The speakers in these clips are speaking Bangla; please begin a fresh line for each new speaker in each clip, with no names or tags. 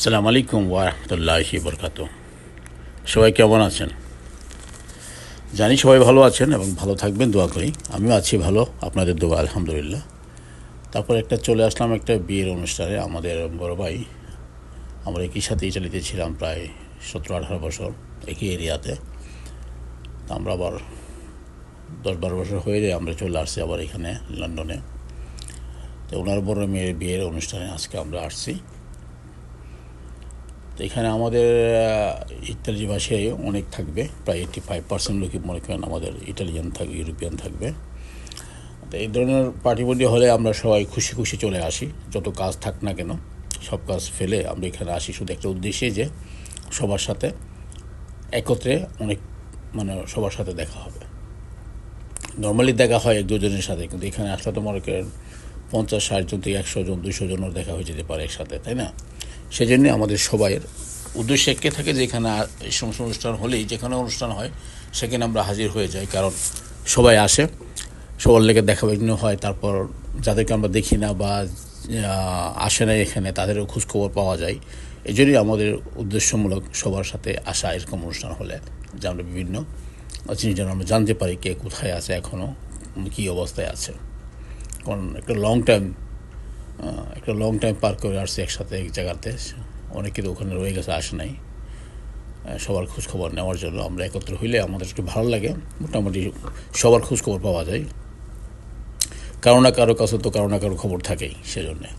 আসসালামু আলাইকুম ওয়া রাহমাতুল্লাহি ওয়া বারাকাতুহু। সবাই কেমন আছেন? জানি সবাই ভালো আছেন এবং ভালো থাকবেন, দোয়া করি। আমিও আছি ভালো, আপনাদের দোয়া, আলহামদুলিল্লাহ। তারপর চলে আসলাম একটা বিয়ের অনুষ্ঠানে। আমাদের বড় ভাই, আমরা একই সাথে ইটালিতে ছিলাম প্রায় 17-18 বছর, একই এরিয়াতে। তো আমরা আবার 10-12 বছর হয়ে যায় আমরা চলে আসছি আবার এখানে লন্ডনে। তো ওনার বড় মেয়ের বিয়ের অনুষ্ঠানে আজকে আমরা আসছি। তো এখানে আমাদের ইতালি ভাষায় অনেক থাকবে, প্রায় 85% লোকই মনে করেন আমাদের ইটালিয়ান থাকবে, ইউরোপিয়ান থাকবে। তো এই ধরনের পার্টিবডি হলে আমরা সবাই খুশি খুশি চলে আসি, যত কাজ থাক না কেন সব কাজ ফেলে আমরা এখানে আসি শুধু একটা উদ্দেশ্যে যে সবার সাথে একত্রে সবার সাথে দেখা হবে। নর্মালি দেখা হয় 1-2 জনের সাথে, কিন্তু এখানে আসলে তো মনে করেন 50-60 জন থেকে 100 জন 200 জনের দেখা হয়ে যেতে পারে একসাথে, তাই না? সেই জন্যে আমাদের সবাইয়ের উদ্দেশ্য একে থাকে যে এখানে এই সমস্ত অনুষ্ঠান হলেই, যেখানে অনুষ্ঠান হয় সেখানে আমরা হাজির হয়ে যাই, কারণ সবাই আসে, সবার লেগে দেখা বিভিন্ন হয়। তারপর যাদেরকে আমরা দেখি না বা আসে না এখানে, তাদেরও খোঁজখবর পাওয়া যায়। এই জন্যই আমাদের উদ্দেশ্যমূলক সবার সাথে আসা এরকম অনুষ্ঠান হলে, যে আমরা বিভিন্ন জিনিস যেন আমরা জানতে পারি কে কোথায় আছে, এখনও কী অবস্থায় আছে। কারণ একটা লং টাইম পার করে আসছে একসাথে এক জায়গাতে, অনেকে তো ওখানে রয়ে গেছে, আসে নাই। সবার খোঁজখবর নেওয়ার জন্য আমরা একত্র হইলে আমাদের একটু ভালো লাগে, মোটামুটি সবার খোঁজখবর পাওয়া যায়। কারো না কারো কাছে তো কারো না কারো খবর থাকেই, সেজন্যে।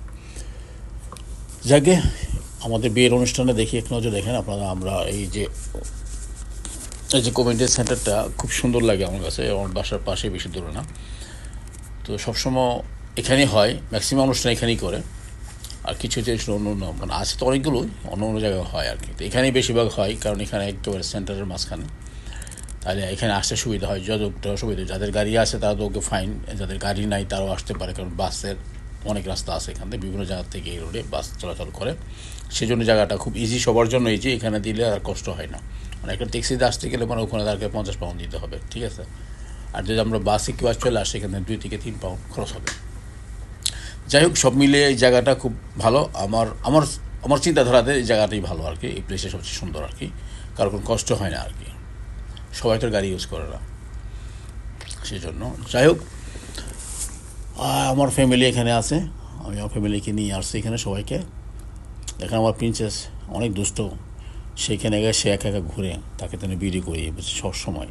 যাকে আমাদের বিয়ের অনুষ্ঠানে দেখি, এক নজর দেখেন আপনারা, আমরা এই যে কমিউনিটি সেন্টারটা খুব সুন্দর লাগে আমার কাছে, আমার বাসার পাশে, বেশি দূরে না। তো সবসময় এখানেই হয়, ম্যাক্সিমাম অনুষ্ঠান এখানেই করে। আর কিছু অন্য আছে তো অনেকগুলোই, অন্য জায়গায় হয় আর কি। তো এখানেই বেশিরভাগ হয়, কারণ এখানে একেবারে সেন্টারের মাঝখানে। তাহলে এখানে আসতে সুবিধা হয়, যতটা সুবিধা। যাদের গাড়ি আছে তারা তো ওকে ফাইন, যাদের গাড়ি নাই তারাও আসতে পারে, কারণ বাসের অনেক রাস্তা আছে এখান থেকে, বিভিন্ন জায়গা থেকে এই রোডে বাস চলাচল করে। সেজন্য জায়গাটা খুব ইজি, সবার জন্য ইজি। এখানে দিলে আর কষ্ট হয় না। একটা ট্যাক্সিতে আসতে গেলে ওখানে তাদেরকে 50 পাউন্ড দিতে হবে, ঠিক আছে? আর যদি আমরা বাসে কেউ চলে আসে, এখানে 2 থেকে 3 পাউন্ড খরচ হবে। যাই হোক, সব মিলিয়ে এই জায়গাটা খুব ভালো। আমার আমার আমার চিন্তাধারাতে এই জায়গাটাই ভালো আর কি, এই প্লেসটা সবচেয়ে সুন্দর আর কি। কারো কোনো কষ্ট হয় না আর কি, সবাই তো গাড়ি ইউজ করে না, সেই জন্য। যাই হোক, আমার ফ্যামিলি এখানে আছে, আমি আমার ফ্যামিলিকে নিয়ে আসছি এখানে সবাইকে। এখানে আমার প্রিন্সেস অনেক দুষ্ট, সেইখানে সে একা একা ঘুরে, তাকে তো ভিডিও করি সব সময়।